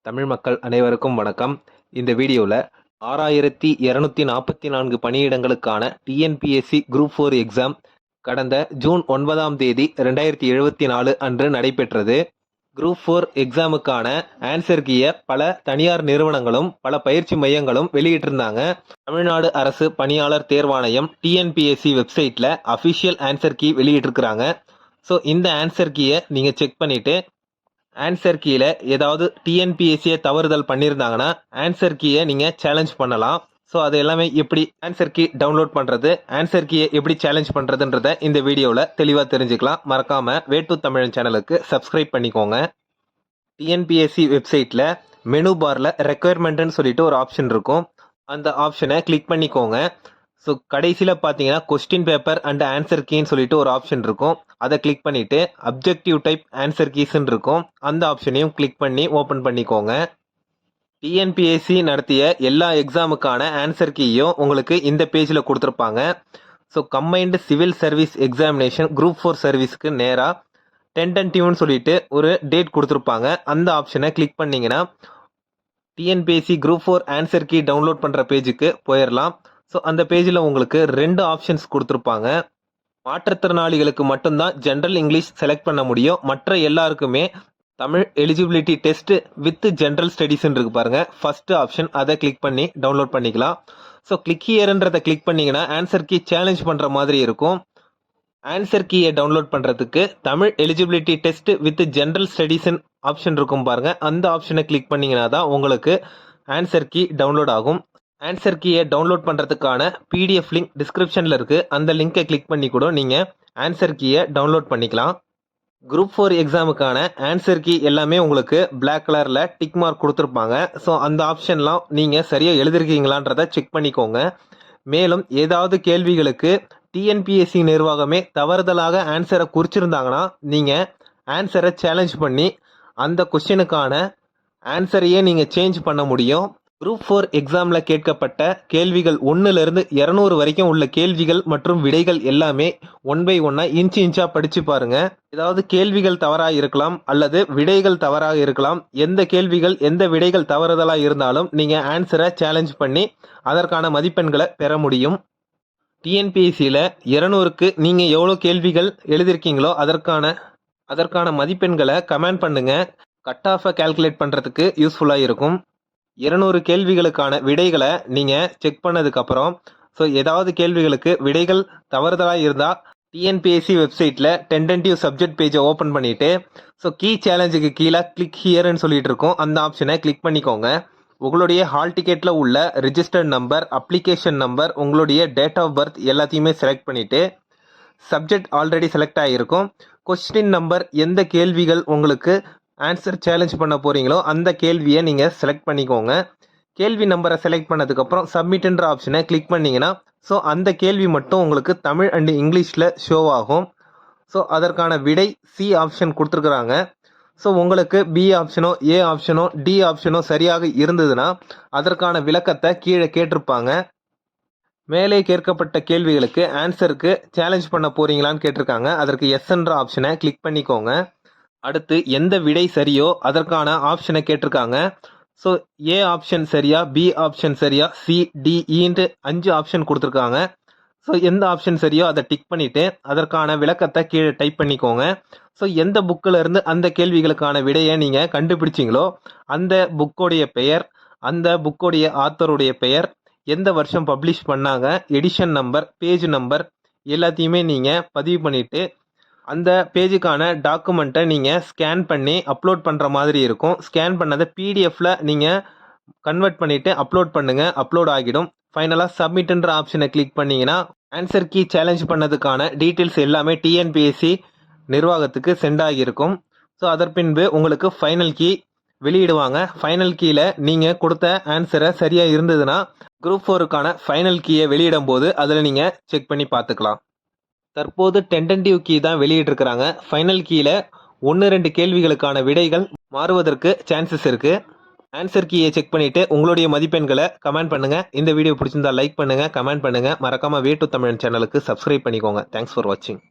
தமிழ் மக்கள் அனைவருக்கும் வணக்கம். இந்த வீடியோவில் 6244 பணியிடங்களுக்கான டிஎன்பிஎஸ்சி குரூப் 4 எக்ஸாம் கடந்த ஜூன் 9ஆம் தேதி 2024 அன்று நடைபெற்றது. குரூப் 4 எக்ஸாமுக்கான ஆன்சர் கீயை பல தனியார் நிறுவனங்களும் பல பயிற்சி மையங்களும் வெளியிட்டிருந்தாங்க. தமிழ்நாடு அரசு பணியாளர் தேர்வாணையம் டிஎன்பிஎஸ்சி வெப்சைட்டில் அஃபிஷியல் ஆன்சர் கீ வெளியிட்டிருக்கிறாங்க. ஸோ இந்த ஆன்சர் கீயை நீங்கள் செக் பண்ணிவிட்டு ஆன்சர் கீழே ஏதாவது டிஎன்பிஎஸ்சியை தவறுதல் பண்ணியிருந்தாங்கன்னா ஆன்சர் கீயை நீங்கள் சேலஞ்ச் பண்ணலாம். ஸோ அது எல்லாமே எப்படி ஆன்சர் கீ டவுன்லோட் பண்ணுறது, ஆன்சர் கீயை எப்படி சேலஞ்ச் பண்ணுறதுன்றத இந்த வீடியோவில் தெளிவாக தெரிஞ்சுக்கலாம். மறக்காமல் வே டு தமிழன் சேனலுக்கு சப்ஸ்கிரைப் பண்ணிக்கோங்க. டிஎன்பிஎஸ்சி வெப்சைட்டில் மெனு பாரில் ரெக்குயர்மெண்ட்டுன்னு சொல்லிட்டு ஒரு ஆப்ஷன் இருக்கும். அந்த ஆப்ஷனை கிளிக் பண்ணிக்கோங்க. ஸோ கடைசியில் பார்த்தீங்கன்னா கொஸ்டின் பேப்பர் அண்ட் ஆன்சர் கீன்னு சொல்லிட்டு ஒரு ஆப்ஷன் இருக்கும். அதை கிளிக் பண்ணிவிட்டு அப்ஜெக்டிவ் டைப் ஆன்சர் கீஸ்ன்னு இருக்கும். அந்த ஆப்ஷனையும் கிளிக் பண்ணி ஓப்பன் பண்ணிக்கோங்க. டிஎன்பிஎஸ்சி நடத்திய எல்லா எக்ஸாமுக்கான ஆன்சர் கீயும் உங்களுக்கு இந்த பேஜில் கொடுத்துருப்பாங்க. So combined civil service examination group 4 சர்வீஸ்க்கு நேராக டென்டன்டிவ்னு சொல்லிட்டு ஒரு டேட் கொடுத்துருப்பாங்க. அந்த ஆப்ஷனை கிளிக் பண்ணிங்கன்னா TNPSC group 4 answer key download பண்ணுற பேஜுக்கு போயிடலாம். ஸோ அந்த பேஜில் உங்களுக்கு 2 ஆப்ஷன்ஸ் கொடுத்துருப்பாங்க. மாற்றுத்திறனாளிகளுக்கு மட்டும்தான் ஜென்ரல் இங்கிலீஷ் செலக்ட் பண்ண முடியும். மற்ற எல்லாருக்குமே Tamil eligibility test with general ஸ்டடீஸ்ன்னு இருக்கு பாருங்க, ஃபர்ஸ்ட் ஆப்ஷன். அதை கிளிக் பண்ணி டவுன்லோட் பண்ணிக்கலாம். ஸோ கிளிக் ஹியர்ன்றதை கிளிக் பண்ணிங்கன்னா ஆன்சர் கீ சேலஞ்ச் பண்ணுற மாதிரி இருக்கும். ஆன்சர் கீயை டவுன்லோட் பண்ணுறதுக்கு Tamil eligibility test with general ஸ்டடீஸ்ன்னு ஆப்ஷன் இருக்கும் பாருங்க, அந்த ஆப்ஷனை கிளிக் பண்ணிங்கன்னா தான் உங்களுக்கு ஆன்சர் கீ டவுன்லோட் ஆகும். ஆன்சர் கீயை டவுன்லோட் பண்ணுறதுக்கான பிடிஎஃப் லிங்க் டிஸ்கிரிப்ஷனில் இருக்குது. அந்த லிங்கை கிளிக் பண்ணி கூட நீங்கள் ஆன்சர் கீயை டவுன்லோட் பண்ணிக்கலாம். குரூப் 4 எக்ஸாமுக்கான ஆன்சர் கீ எல்லாமே உங்களுக்கு பிளாக் கலரில் டிக் மார்க் கொடுத்துருப்பாங்க. ஸோ அந்த ஆப்ஷன்லாம் நீங்கள் சரியாக எழுதிருக்கீங்களான்றதை செக் பண்ணிக்கோங்க. மேலும் ஏதாவது கேள்விகளுக்கு டிஎன்பிஎஸ்சி நிர்வாகமே தவறுதலாக ஆன்சரை குறிச்சிருந்தாங்கன்னா நீங்கள் ஆன்சரை சேலஞ்ச் பண்ணி அந்த கொஸ்டினுக்கான ஆன்சரையே நீங்கள் சேஞ்ச் பண்ண முடியும். குரூப் 4 எக்ஸாமில் கேட்கப்பட்ட கேள்விகள் 1லிருந்து 200 வரைக்கும் உள்ள கேள்விகள் மற்றும் விடைகள் எல்லாமே 1 பை 1 இன்ச்சாக படித்து பாருங்க. ஏதாவது கேள்விகள் தவறாக இருக்கலாம் அல்லது விடைகள் தவறாக இருக்கலாம். எந்த கேள்விகள் எந்த விடைகள் தவறுதலாக இருந்தாலும் நீங்கள் ஆன்சரை சேலஞ்ச் பண்ணி அதற்கான மதிப்பெண்களை பெற முடியும். டிஎன்பிஎஸ்சியில் 200க்கு நீங்கள் எவ்வளோ கேள்விகள் எழுதியிருக்கீங்களோ அதற்கான மதிப்பெண்களை கமெண்ட் பண்ணுங்க. கட் ஆஃபை கால்குலேட் பண்ணுறதுக்கு யூஸ்ஃபுல்லாக இருக்கும். 200 கேள்விகளுக்கான விடைகளை நீங்கள் செக் பண்ணதுக்கப்புறம் ஸோ ஏதாவது கேள்விகளுக்கு விடைகள் தவறுதலாக இருந்தால் டிஎன்பிஎஸ்சி வெப்சைட்டில் டென்டன்டிவ் சப்ஜெக்ட் பேஜை ஓப்பன் பண்ணிவிட்டு ஸோ கீ சேலஞ்சுக்கு கீழே கிளிக் ஹியர்னு சொல்லிட்டு இருக்கோம், அந்த ஆப்ஷனை கிளிக் பண்ணிக்கோங்க. உங்களுடைய ஹால் டிக்கெட்டில் உள்ள ரிஜிஸ்டர்ட் நம்பர், அப்ளிகேஷன் நம்பர், உங்களுடைய டேட் ஆஃப் பர்த் எல்லாத்தையுமே செலக்ட் பண்ணிவிட்டு சப்ஜெக்ட் ஆல்ரெடி செலக்ட் ஆகிருக்கும். கொஸ்டின் நம்பர், எந்த கேள்விகள் உங்களுக்கு ஆன்சர் சேலஞ்ச் பண்ண போகிறீங்களோ அந்த கேள்வியை நீங்கள் செலக்ட் பண்ணிக்கோங்க. கேள்வி நம்பரை செலக்ட் பண்ணதுக்கப்புறம் சப்மிட்ன்ற ஆப்ஷனை கிளிக் பண்ணிங்கன்னா ஸோ அந்த கேள்வி மட்டும் உங்களுக்கு தமிழ் அண்ட் இங்கிலீஷில் ஷோ ஆகும். ஸோ அதற்கான விடை சி ஆப்ஷன் கொடுத்துருக்குறாங்க. ஸோ உங்களுக்கு பி ஆப்ஷனோ ஏ ஆப்ஷனோ டி ஆப்ஷனோ சரியாக இருந்ததுன்னா அதற்கான விளக்கத்தை கீழே கேட்டிருப்பாங்க. மேலே கேட்கப்பட்ட கேள்விகளுக்கு ஆன்சருக்கு சேலஞ்ச் பண்ண போகிறீங்களான்னு கேட்டிருக்காங்க. அதற்கு எஸ்ன்ற ஆப்ஷனை கிளிக் பண்ணிக்கோங்க. அடுத்து எந்த விடை சரியோ அதற்கான ஆப்ஷனை கேட்டிருக்காங்க. ஸோ ஏ ஆப்ஷன் சரியா, பி ஆப்ஷன் சரியா, சி டி இன்ட்டு 5 ஆப்ஷன் கொடுத்துருக்காங்க. ஸோ எந்த ஆப்ஷன் சரியோ அதை டிக் பண்ணிவிட்டு அதற்கான விளக்கத்தை கீழே டைப் பண்ணிக்கோங்க. ஸோ எந்த புக்கில் இருந்து அந்த கேள்விகளுக்கான விடையை நீங்கள் கண்டுபிடிச்சிங்களோ அந்த புக்கோடைய பெயர், அந்த புக்கோடைய ஆத்தருடைய பெயர், எந்த வருஷம் பப்ளிஷ் பண்ணாங்க, எடிஷன் நம்பர், பேஜ் நம்பர் எல்லாத்தையுமே நீங்கள் பதிவு பண்ணிவிட்டு அந்த பேஜுக்கான டாக்குமெண்ட்டை நீங்கள் ஸ்கேன் பண்ணி அப்லோட் பண்ணுற மாதிரி இருக்கும். ஸ்கேன் பண்ணதை பிடிஎஃப்பில் நீங்கள் கன்வெர்ட் பண்ணிவிட்டு அப்லோட் பண்ணுங்கள், அப்லோட் ஆகிடும். ஃபைனலாக சப்மிட்ன்ற ஆப்ஷனை கிளிக் பண்ணிங்கன்னா ஆன்சர் கீ சேலஞ்ச் பண்ணதுக்கான டீட்டெயில்ஸ் எல்லாமே டிஎன்பிஎஸ்சி நிர்வாகத்துக்கு சென்ட் ஆகியிருக்கும். ஸோ அதற்பின்பு உங்களுக்கு ஃபைனல் கீ வெளியிடுவாங்க. ஃபைனல் கீயில் நீங்கள் கொடுத்த ஆன்சரை சரியாக இருந்ததுன்னா குரூப் 4க்கான ஃபைனல் கீயை வெளியிடும் போது அதில் நீங்கள் செக் பண்ணி பார்த்துக்கலாம். தற்போது டென்டன்டிவ் கீ தான் வெளியிட்டிருக்கிறாங்க. ஃபைனல் கீழே 1-2 கேள்விகளுக்கான விடைகள் மாறுவதற்கு சான்சஸ் இருக்குது. ஆன்சர் கீயை செக் பண்ணிவிட்டு உங்களுடைய மதிப்பெண்களை கமெண்ட் பண்ணுங்கள். இந்த வீடியோ பிடிச்சிருந்தா லைக் பண்ணுங்கள், கமெண்ட் பண்ணுங்கள். மறக்காமல் வே டு தமிழன் சேனலுக்கு சப்ஸ்கிரைப் பண்ணிக்கோங்க. தேங்க்ஸ் ஃபார் வாட்சிங்.